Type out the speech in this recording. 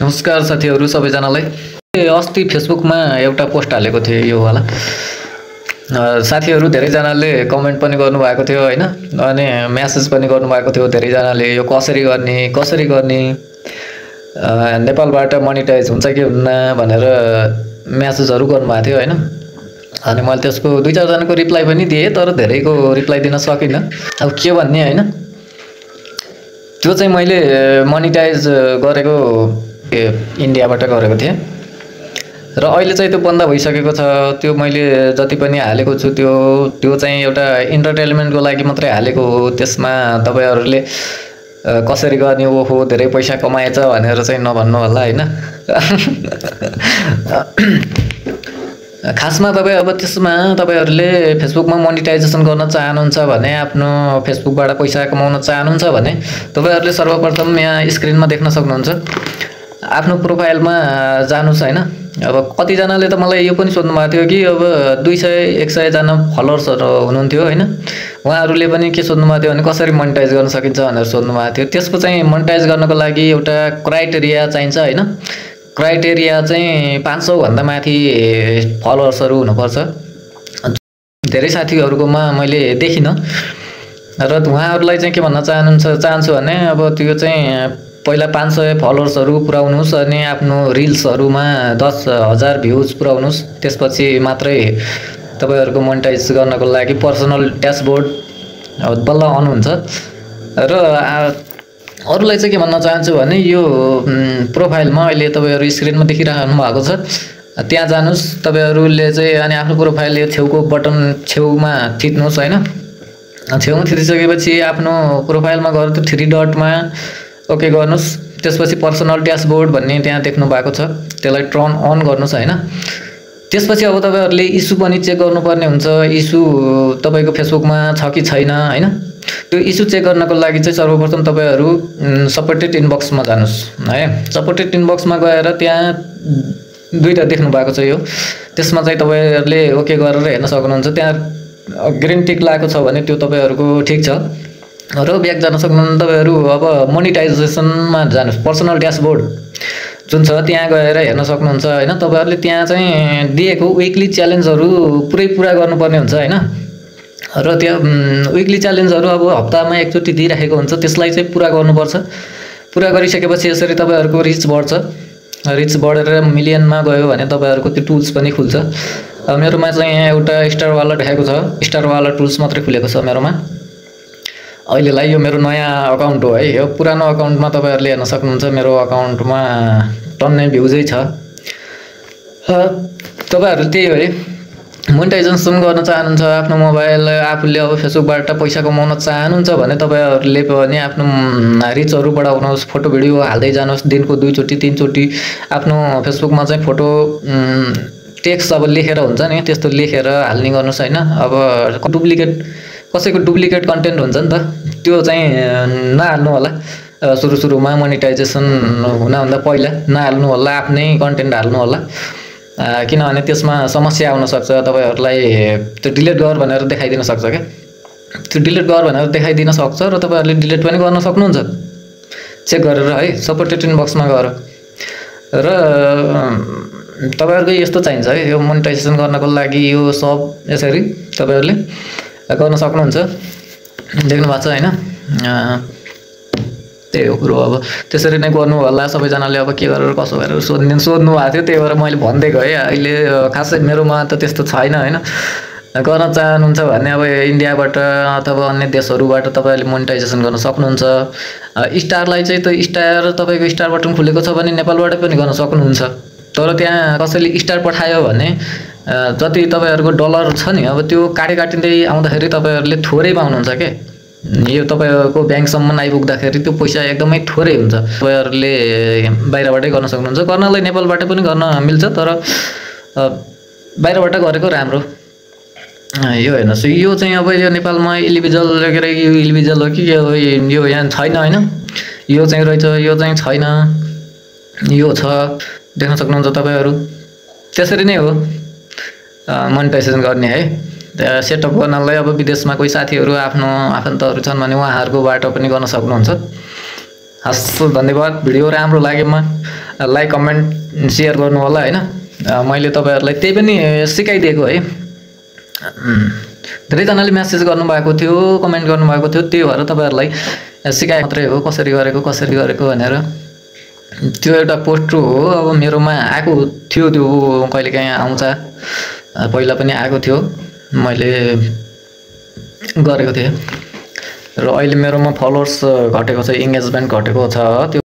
नमस्कार साथीहरु सबैजनालाई। अस्ति फेसबुकमा एउटा पोस्ट हालेको थिए यो वाला। साथीहरु धेरैजनाले कमेन्ट पनि गर्नुभएको थियो हैन, अनि मेसेज पनि गर्नुभएको थियो धेरैजनाले यो कसरी गर्ने नेपालबाट मोनेटाइज हुन्छ कि हुन्न भनेर मेसेजहरु गर्नुभएको थियो हैन। अनि मैले त्यसको 2-4 जनाको रिप्लाई पनि दिए, तर धेरैको रिप्लाई दिन सकिन। अब के भन्ने हैन, त्यो चाहिँ मैले मोनेटाइज गरेको इन्डियाबाट गरेको थिएँ र अहिले चाहिँ त्यो बन्द भइसकेको छ। त्यो मैले जति पनि हालेको छु त्यो चाहिँ एउटा इन्टरटेनमेन्टको लागि मात्रै हालेको हो। त्यसमा तपाईहरुले कसरी गर्ने ओहो धेरै पैसा कमाएछ भनेर चाहिँ नभन्नु होला हैन। खासमा तपाई अब त्यसमा तपाईहरुले फेसबुकमा मोनेटाइजेसन गर्न चाहनुहुन्छ भने, आफ्नो फेसबुकबाट पैसा कमाउन चाहनुहुन्छ भने तपाईहरुले सर्वप्रथम यहाँ स्क्रिनमा देख्न सक्नुहुन्छ आफ्नो प्रोफाइलमा जानुस् हैन। अब कति जनाले त मलाई यो पनि सोध्नु भएको थियो कि अब 200-100 जना फलोअर्सहरु हुनुहुन्थ्यो हैन, उहाँहरुले पनि के सोध्नु भएको थियो भने कसरी मोनेटाइज गर्न सकिन्छ भनेर सोध्नु भएको थियो। त्यसको चाहिँ मोनेटाइज गर्नको लागि एउटा क्राइटेरिया चाहिन्छ हैन। क्राइटेरिया चाहिँ 500 भन्दा माथि फलोअर्सहरु हुनुपर्छ। धेरै साथीहरुकोमा मैले देखिन र उहाँहरुलाई चाहिँ के भन्न चाहन्छु भने अब त्यो चाहिँ पहिला 500 फलोअर्सहरु पुराउनुस् अनि आफ्नो रिल्सहरुमा 10,000 भ्युज पुराउनुस्। त्यसपछि मात्रै तपाईहरुको मोनेटाइज गर्नको लागि पर्सनल ड्याशबोर्ड बल्ल अन हुन्छ। र अरुलाई चाहिँ के भन्न चाहन्छु भने यो प्रोफाइलमा अहिले तपाईहरु स्क्रिनमा देखिराख्नु भएको छ, त्यहाँ जानुस् तपाईहरुले चाहिँ अनि आफ्नो प्रोफाइल यो छेउको बटन छेउमा थिच्नुस् हैन। छेउमा थिचिसकेपछि आफ्नो प्रोफाइलमा गएर त्यो 3 डटमा ओके गर्नुस्। त्यसपछि पर्सनल ड्याशबोर्ड भन्ने त्यहाँ देख्नु भएको छ, त्यसलाई टर्न अन गर्नुस् हैन। त्यसपछि अब तपाईहरुले इस्यु पनि चेक गर्नुपर्ने हुन्छ, इस्यु तपाईको फेसबुकमा छ कि छैन हैन। त्यो इस्यु चेक गर्नको लागि चाहिँ सर्वप्रथम तपाईहरु सपोर्टेड इनबक्समा जानुस् है। सपोर्टेड इनबक्समा गएर त्यहाँ दुईटा देख्नु भएको छ यो, त्यसमा चाहिँ तपाईहरुले ओके गरेर हेर्न सक्नुहुन्छ। त्यहाँ ग्रीन टिक लागेको छ भने त्यो तपाईहरुको ठीक छ र ब्याक जान सक्नुहुन्छ। तपाईहरु अब मोनेटाइजेसनमा जानुस्, पर्सनल ड्याशबोर्ड जुन छ त्यहाँ गएर हेर्न सक्नुहुन्छ हैन। तपाईहरुले त्यहाँ चाहिँ दिएको वीकली च्यालेन्जहरु पुरा गर्नुपर्ने हुन्छ हैन। र त्यो वीकली च्यालेन्जहरु अब हप्तामा एकचोटी दिइराखेको हुन्छ, त्यसलाई चाहिँ पुरा गर्नुपर्छ। पुरा गरिसकेपछि यसरी तपाईहरुको रिच बढ्छ। रिच बढेर मिलियनमा गयो भने तपाईहरुको त्यो टुल्स पनि खुल्छ। मेरोमा चाहिँ यहाँ एउटा स्टार वाला देखाएको छ, स्टार वाला टुल्स मात्रै खुलेको छ मेरोमा अहिलेलाई। यो मेरो नयाँ अकाउन्ट हो है। यो पुरानो अकाउन्टमा तपाईहरुले हेर्न सक्नुहुन्छ मेरो अकाउन्टमा टन्नै भ्युजै छ। तपाईहरु त्यही हो है, मोनेटाइजेसन गर्न चाहनुहुन्छ आफ्नो मोबाइल, आफूले अब फेसबुकबाट पैसा कमाउन चाहनुहुन्छ भने तपाईहरुले पनि आफ्नो रिचहरु बढाउनुहोस्। फोटो भिडियो हाल्दै जानुहोस्, दिनको 2 चोटी 3 चोटी आफ्नो फेसबुकमा चाहिँ फोटो टेक्स्ट अब लेखेर हुन्छ नि त्यस्तो लेखेर हाल्ने गर्नुस् हैन। अब कसैको डुप्लिकेट कन्टेन्ट हुन्छ नि त, त्यो चाहिँ नहाल्नु होला। सुरुमा मोनेटाइजेसन हुनभन्दा पहिला नहाल्नु होला, आफ्नै कन्टेन्ट हाल्नु होला, किनभने त्यसमा समस्या आउन सक्छ। तपाईहरुलाई त्यो डिलिट गर भनेर देखाइदिन सक्छ के, त्यो डिलिट गर भनेर देखाइदिन सक्छ र तपाईहरुले डिलिट पनि गर्न सक्नुहुन्छ चेक गरेर है, सपोर्टेड इनबक्समा गएर। र तपाईहरुको यस्तो चाहिन्छ है, यो मोनेटाइजेसन गर्नको लागि यो सब यसरी तपाईहरुले गर्न सक्नुहुन्छ। देख्नु भएको छ हैन। त्यही हो कुरो। अब त्यसरी नै गर्नु होला सबैजनाले। अब के गरेर कसो गरेर सोध्नु भएको थियो, त्यही भएर मैले भन्दै गएँ। अहिले खासै मेरोमा त त्यस्तो छैन हैन। गर्न चाहनुहुन्छ भने अब इन्डियाबाट अथवा अन्य देशहरुबाट तपाईहरुले मोनेटाइजेसन गर्न सक्नुहुन्छ। स्टारलाई चाहिँ त स्टार तपाईको स्टार बटन खुलेको छ भने नेपालबाट पनि गर्न सक्नुहुन्छ। तर त्यहाँ कसैले स्टार पठायो भने जति तपाईहरुको डलर छ नि, अब त्यो काटिँदै आउँदाखेरि तपाईहरुले थोरै पाउनुहुन्छ के। यो तपाईको ब्याङ्कसम्म आइपुग्दाखेरि त्यो पैसा एकदमै थोरै हुन्छ। तपाईहरुले बाहिरबाटै गर्न सक्नुहुन्छ। गर्नलाई नेपालबाट पनि गर्न मिल्छ, तर बाहिरबाट गरेको राम्रो। यो हेर्नुस्, यो चाहिँ अब यो नेपालमा इन्डिभिजुअल लगेर यो इन्डिभिजुअल हो कि यो यहाँ छैन हैन। यो चाहिँ रहेछ, यो चाहिँ छैन, यो छ, देख्न सक्नुहुन्छ तपाईहरु। त्यसरी नै हो मोनेटाइजेसन गर्ने है। सेटअप गर्नलाई अब विदेशमा कोही साथीहरु आफ्नो आफन्तहरु छन् भने उहाँहरुकोबाट पनि गर्न सक्नुहुन्छ। हस्, धन्यवाद। भिडियो राम्रो लाग्योमा लाइक कमेन्ट सेयर गर्नु होला हैन। मैले तपाईहरुलाई त्यही पनि सिकाइदिएको है। धेरैजनाले मेसेज गर्नुभएको थियो, कमेन्ट गर्नुभएको थियो, त्यही भएर तपाईहरुलाई सिकाए मात्रै हो कसरी गरेको भनेर। त्यो एउटा पोस्ट हो। अब मेरोमा आएको थियो, त्यो कहिलेकाहीँ आउँछ, पहिला पनि आएको थियो, मैले गरेको थिएँ। र अहिले मेरोमा फलोवर्स घटेको छ, एंगेजमेन्ट घटेको छ। त्यो